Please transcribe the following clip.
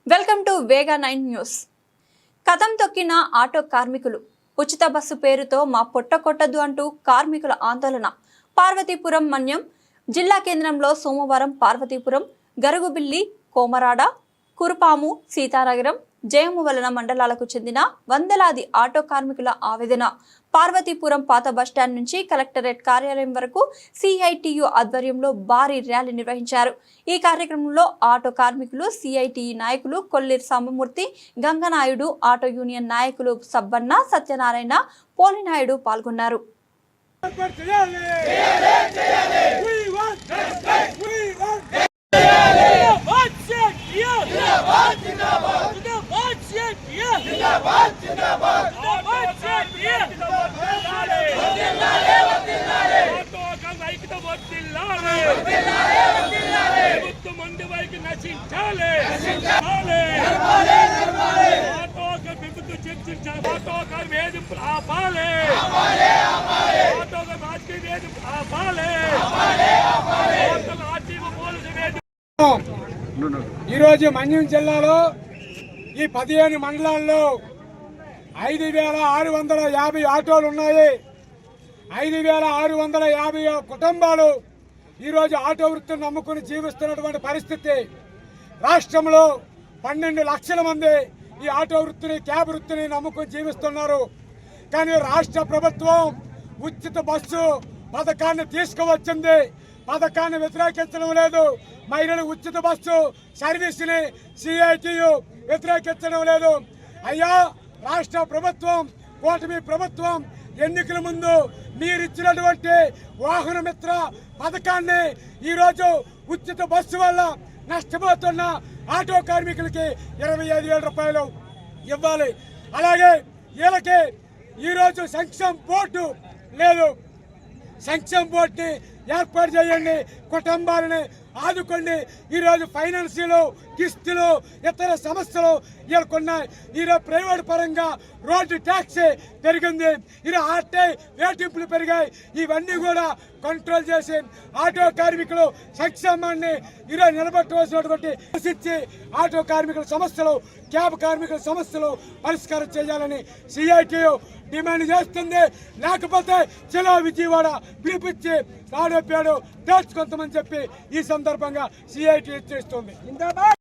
Welcome to Vega 9 news. కథం తొక్కిన auto కార్మికులు ఉచిత బస్సు పేరుతో మా పొట్ట కొట్టదు అంటూ కార్మికుల ఆందోళన. పార్వతీపురం మన్యం జిల్లా కేంద్రంలో సోమవారం పార్వతీపురం, గరుగుబిల్లి, కోమరాడ, కురుపాము, సీతానగరం, జయమువలన మండలాలకు చెందిన వందలాది ఆటో కార్మికుల ఆవేదన. పార్వతీపురం పాత బస్టాండ్ నుంచి కలెక్టరేట్ కార్యాలయం వరకు సిఐటియు ఆధ్వర్యంలో భారీ ర్యాలీ నిర్వహించారు. ఈ కార్యక్రమంలో ఆటో కార్మికులు, సిఐటియు నాయకులు కొల్లిర్ సాంబమూర్తి, గంగనాయుడు, ఆటో యూనియన్ నాయకులు సబ్బన్న, సత్యనారాయణ, పోలినాయుడు పాల్గొన్నారు. ఈరోజు మన్యం జిల్లాలో ఈ 15 మండలాల్లో 5,650 ఆటోలు ఉన్నాయి. 5,650 కుటుంబాలు ఈరోజు ఆటో వృత్తిని నమ్ముకుని జీవిస్తున్నటువంటి పరిస్థితి. రాష్ట్రంలో 12 లక్షల మంది ఈ ఆటో వృత్తిని, క్యాబ్ వృత్తిని నమ్ముకుని జీవిస్తున్నారు. కానీ రాష్ట్ర ప్రభుత్వం ఉచిత బస్సు పథకాన్ని తీసుకువచ్చింది. పథకాన్ని వ్యతిరేకించడం లేదు. మహిళలు ఉచిత బస్సు సర్వీస్ని సిఐటియు వ్యతిరేకించడం లేదు. అయ్యా, రాష్ట్ర ప్రభుత్వం, కూటమి ప్రభుత్వం ఎన్నికల ముందు మీరిచ్చినటువంటి వాహన మిత్ర పథకాన్ని ఈరోజు ఉచిత బస్సు వల్ల నష్టపోతున్న ఆటో కార్మికులకి 25,000 రూపాయలు ఇవ్వాలి. అలాగే వీళ్ళకి ఈరోజు సంక్షేమ బోర్డు లేదు. సంక్షేమ బోర్డుని ఏర్పాటు చేయండి, కుటుంబాలని ఆదుకోండి. ఈరోజు ఫైనాన్షియల్ కిస్తులు, ఇతర సమస్యలు వీళ్ళకున్నాయి. ఈరోజు ప్రైవేట్ పరంగా రోడ్డు ట్యాక్స్ పెరిగింది, ఈరోజు ఆర్టీ వేటింపులు పెరిగాయి. ఇవన్నీ కూడా కంట్రోల్ చేసి ఆటో కార్మికులు సంక్షేమాన్ని ఈరోజు నిలబెట్టవలసినటువంటి ఇచ్చి ఆటో కార్మికుల సమస్యలు, క్యాబ్ కార్మికుల సమస్యలు పరిష్కారం చేయాలని సిఐటియు డిమాండ్ చేస్తుంది. లేకపోతే చలో విజయవాడ పిలిపించి ఆడోపేడు తేల్చుకుంటామని చెప్పి ఈ సందర్భంగా సిఐటియు చేస్తుంది.